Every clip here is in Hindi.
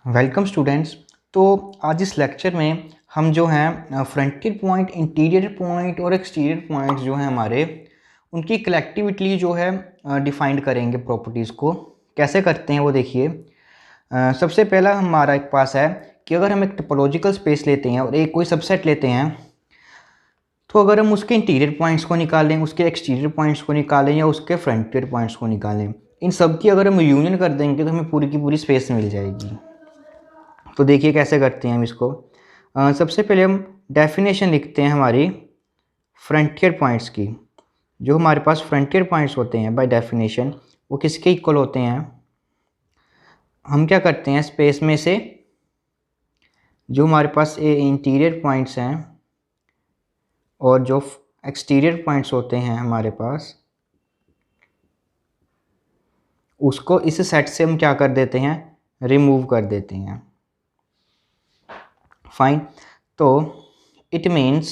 Welcome students. तो आज इस लेक्चर में हम जो हैं फ्रंटियर पॉइंट, इंटीरियर पॉइंट और एक्सटीरियर पॉइंट जो हैं हमारे, उनकी कलेक्टिविटी जो है डिफाइंड करेंगे। प्रॉपर्टीज़ को कैसे करते हैं वो देखिए। सबसे पहला हमारा एक पास है कि अगर हम एक टोपोलॉजिकल स्पेस लेते हैं और एक कोई सबसेट लेते हैं, तो अगर हम उसके इंटीरियर पॉइंट्स को निकालें, उसके एक्सटीरियर पॉइंट्स को निकालें या उसके फ्रंटियर पॉइंट्स को निकालें, इन सब की अगर हम यूनियन कर देंगे तो हमें पूरी की पूरी स्पेस मिल जाएगी। तो देखिए कैसे करते हैं हम इसको। सबसे पहले हम डेफिनेशन लिखते हैं हमारी फ्रंटियर पॉइंट्स की। जो हमारे पास फ्रंटियर पॉइंट्स होते हैं बाय डेफिनेशन, वो किसके इक्वल होते हैं। हम क्या करते हैं, स्पेस में से जो हमारे पास ए इंटीरियर पॉइंट्स हैं और जो एक्सटीरियर पॉइंट्स होते हैं हमारे पास, उसको इस सेट से हम क्या कर देते हैं, रिमूव कर देते हैं। फाइन। तो इट मीन्स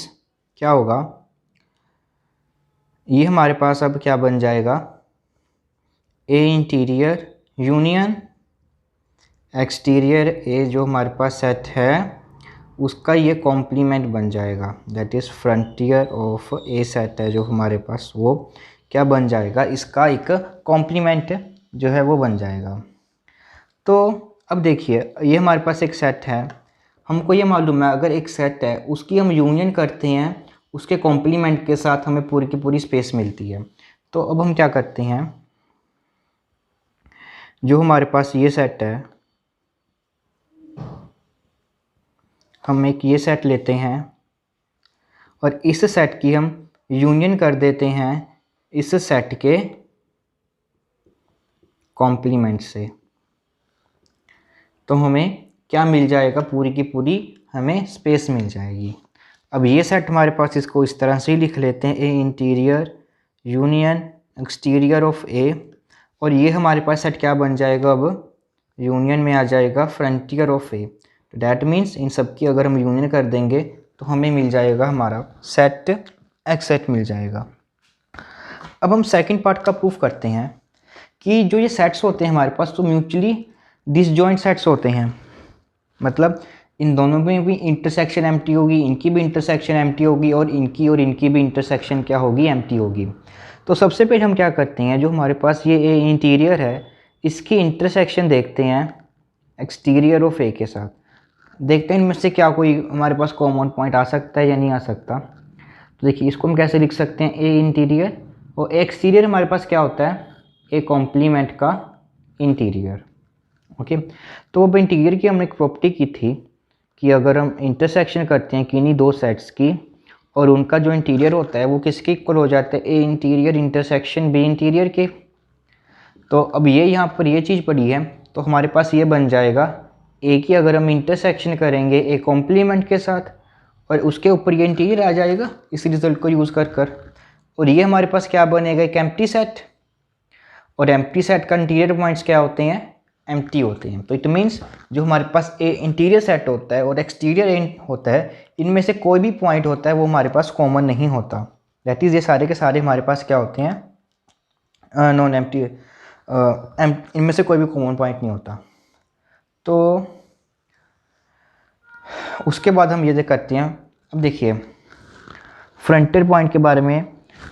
क्या होगा, ये हमारे पास अब क्या बन जाएगा, ए इंटीरियर यूनियन एक्सटीरियर ए जो हमारे पास सेट है उसका ये कॉम्प्लीमेंट बन जाएगा। That is frontier of A set है जो हमारे पास, वो क्या बन जाएगा, इसका एक कॉम्प्लीमेंट जो है वो बन जाएगा। तो अब देखिए, ये हमारे पास एक सेट है, हमको ये मालूम है अगर एक सेट है उसकी हम यूनियन करते हैं उसके कॉम्प्लीमेंट के साथ हमें पूरी की पूरी स्पेस मिलती है। तो अब हम क्या करते हैं, जो हमारे पास ये सेट है, हम एक ये सेट लेते हैं और इस सेट की हम यूनियन कर देते हैं इस सेट के कॉम्प्लीमेंट से, तो हमें क्या मिल जाएगा, पूरी की पूरी हमें स्पेस मिल जाएगी। अब ये सेट हमारे पास, इसको इस तरह से ही लिख लेते हैं, A interior union exterior of ए, और ये हमारे पास सेट क्या बन जाएगा, अब यूनियन में आ जाएगा फ्रंटियर ऑफ ए। तो डैट मीन्स इन सब की अगर हम यूनियन कर देंगे तो हमें मिल जाएगा हमारा सेट एक्स सेट मिल जाएगा। अब हम सेकंड पार्ट का प्रूफ करते हैं कि जो ये सेट्स होते हैं हमारे पास, तो म्यूचुअली डिसजॉइंट सेट्स होते हैं। मतलब इन दोनों में भी इंटरसेक्शन एम्प्टी होगी, इनकी भी इंटरसेक्शन एम्प्टी होगी और इनकी भी इंटरसेक्शन क्या होगी, एम्प्टी होगी। तो सबसे पहले हम क्या करते हैं, जो हमारे पास ये ए इंटीरियर है इसकी इंटरसेक्शन देखते हैं एक्सटीरियर ऑफ ए के साथ, देखते हैं इनमें से क्या कोई हमारे पास कॉमन पॉइंट आ सकता है या नहीं आ सकता। तो देखिए इसको हम कैसे लिख सकते हैं, ए इंटीरियर और एक्सटीरियर हमारे पास क्या होता है, ए कॉम्प्लीमेंट का इंटीरियर। ओके। तो अब इंटीरियर की हमने एक प्रॉपर्टी की थी कि अगर हम इंटरसेक्शन करते हैं किन्हीं दो सेट्स की और उनका जो इंटीरियर होता है वो किसके इक्वल हो जाता है, ए इंटीरियर इंटरसेक्शन बी इंटीरियर के। तो अब ये यहाँ पर ये चीज़ पड़ी है, तो हमारे पास ये बन जाएगा, ए की अगर हम इंटरसेक्शन करेंगे ए कॉम्प्लीमेंट के साथ और उसके ऊपर ये इंटीरियर आ जाएगा इस रिजल्ट को यूज़ कर और ये हमारे पास क्या बनेगा, एक एम्प्टी सेट। और एम्प्टी सेट का इंटीरियर पॉइंट्स क्या होते हैं, एम्प्टी होते हैं। तो इट मीन्स जो हमारे पास ए इंटीरियर सेट होता है और एक्सटीरियर होता है, इनमें से कोई भी पॉइंट होता है वो हमारे पास कॉमन नहीं होता। दैट इज़ ये सारे के सारे हमारे पास क्या होते हैं, नॉन एम्प्टी, इनमें से कोई भी कॉमन पॉइंट नहीं होता। तो उसके बाद हम ये करते हैं, अब देखिए फ्रंटियर पॉइंट के बारे में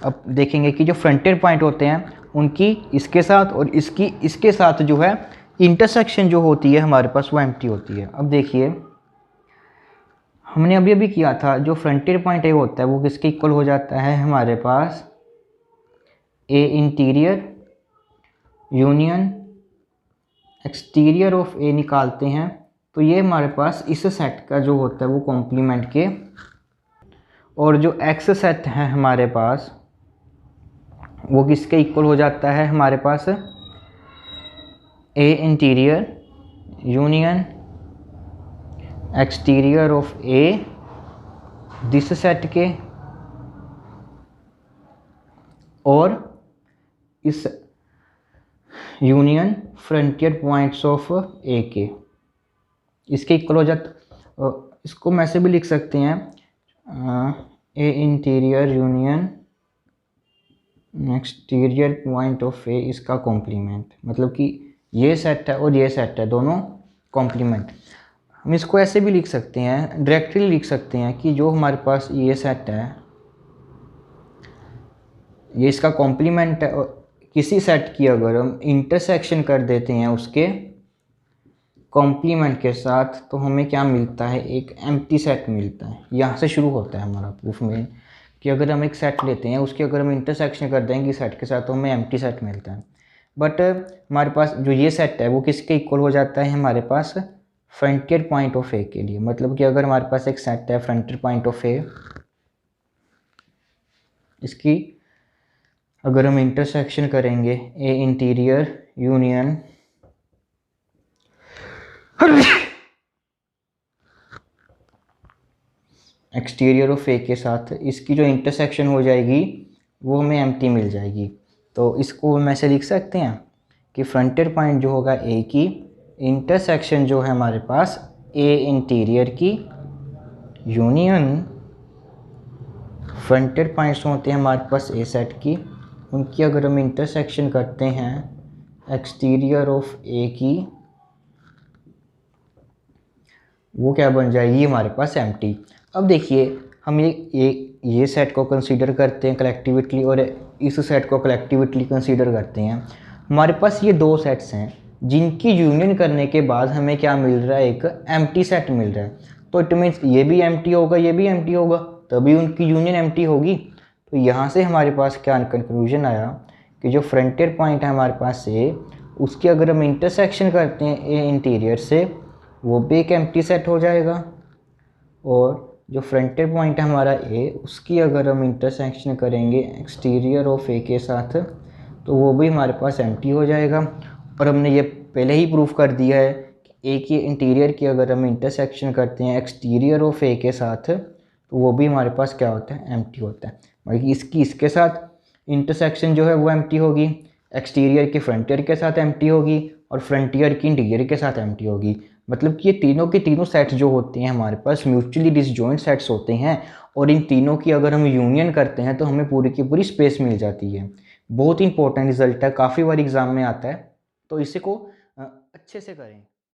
अब देखेंगे कि जो फ्रंटियर पॉइंट होते हैं उनकी इसके साथ और इसके साथ जो है इंटरसेक्शन जो होती है हमारे पास वो एम्प्टी होती है। अब देखिए हमने अभी किया था, जो फ्रंटियर पॉइंट ए होता है वो किसके इक्वल हो जाता है, हमारे पास A interior union exterior of ए निकालते हैं, तो ये हमारे पास इस सेट का जो होता है वो कॉम्प्लीमेंट के, और जो एक्स सेट है हमारे पास वो किसके इक्वल हो जाता है, हमारे पास A interior union exterior of A this set के और इस union frontier points of A के, इसके इक्वल हो जाता। इसको हम ऐसे भी लिख सकते हैं, A interior union exterior point of A इसका कॉम्प्लीमेंट। मतलब कि ये सेट है और ये सेट है, दोनों कॉम्प्लीमेंट। हम इसको ऐसे भी लिख सकते हैं, डायरेक्टली लिख सकते हैं कि जो हमारे पास ये सेट है ये इसका कॉम्प्लीमेंट है, और किसी सेट की अगर हम इंटरसेक्शन कर देते हैं उसके कॉम्प्लीमेंट के साथ तो हमें क्या मिलता है, एक एम्प्टी सेट मिलता है। यहाँ से शुरू होता है हमारा प्रूफ में कि अगर हम एक सेट लेते हैं उसके अगर हम इंटरसेक्शन कर देंगे सेट के साथ तो हमें एम्प्टी सेट मिलता है। बट हमारे पास जो ये सेट है वो किसके इक्वल हो जाता है, हमारे पास फ्रंटियर पॉइंट ऑफ ए के लिए। मतलब कि अगर हमारे पास एक सेट है फ्रंटियर पॉइंट ऑफ ए, इसकी अगर हम इंटरसेक्शन करेंगे ए interior union exterior of A के साथ, इसकी जो इंटरसेक्शन हो जाएगी वो हमें एम्प्टी मिल जाएगी। तो इसको हम ऐसे लिख सकते हैं कि फ्रंटियर पॉइंट जो होगा ए की इंटरसेक्शन जो है हमारे पास ए इंटीरियर की यूनियन फ्रंटियर पॉइंट्स होते हैं हमारे पास ए सेट की, उनकी अगर हम इंटरसेक्शन करते हैं एक्सटीरियर ऑफ ए की, वो क्या बन जाएगी हमारे पास एम्प्टी। अब देखिए हम ये सेट को कंसीडर करते हैं कलेक्टिविटली और इस सेट को कलेक्टिविटली कंसीडर करते हैं। हमारे पास ये दो सेट्स हैं जिनकी यूनियन करने के बाद हमें क्या मिल रहा है, एक एम्प्टी सेट मिल रहा है। तो इट मीन्स ये भी एम्प्टी होगा ये भी एम्प्टी होगा, तभी उनकी यूनियन एम्प्टी होगी। तो यहाँ से हमारे पास क्या कंक्लूजन आया कि जो फ्रंटियर पॉइंट है हमारे पास ए, उसकी अगर हम इंटरसेक्शन करते हैं ए इंटीरियर से वो भी एक एम्प्टी सेट हो जाएगा, और जो फ्रंटियर पॉइंट है हमारा ए उसकी अगर हम इंटरसेक्शन करेंगे एक्सटीरियर ऑफ ए के साथ तो वो भी हमारे पास एम्प्टी हो जाएगा। और हमने ये पहले ही प्रूफ कर दिया है कि ए की इंटीरियर की अगर हम इंटरसेक्शन करते हैं एक्सटीरियर ऑफ ए के साथ तो वो भी हमारे पास क्या होता है, एम्प्टी होता है। बाकी इसकी इसके साथ इंटरसेक्शन जो है वो एम्प्टी होगी, एक्सटीरियर की फ्रंटियर के साथ एम्प्टी होगी और फ्रंटियर की इंटीरियर के साथ एम्प्टी होगी। मतलब कि ये तीनों के तीनों सेट्स जो होते हैं हमारे पास म्यूचुअली डिसजॉइंट सेट्स होते हैं, और इन तीनों की अगर हम यूनियन करते हैं तो हमें पूरी की पूरी स्पेस मिल जाती है। बहुत इंपॉर्टेंट रिजल्ट है, काफ़ी बार एग्जाम में आता है, तो इसी को अच्छे से करें।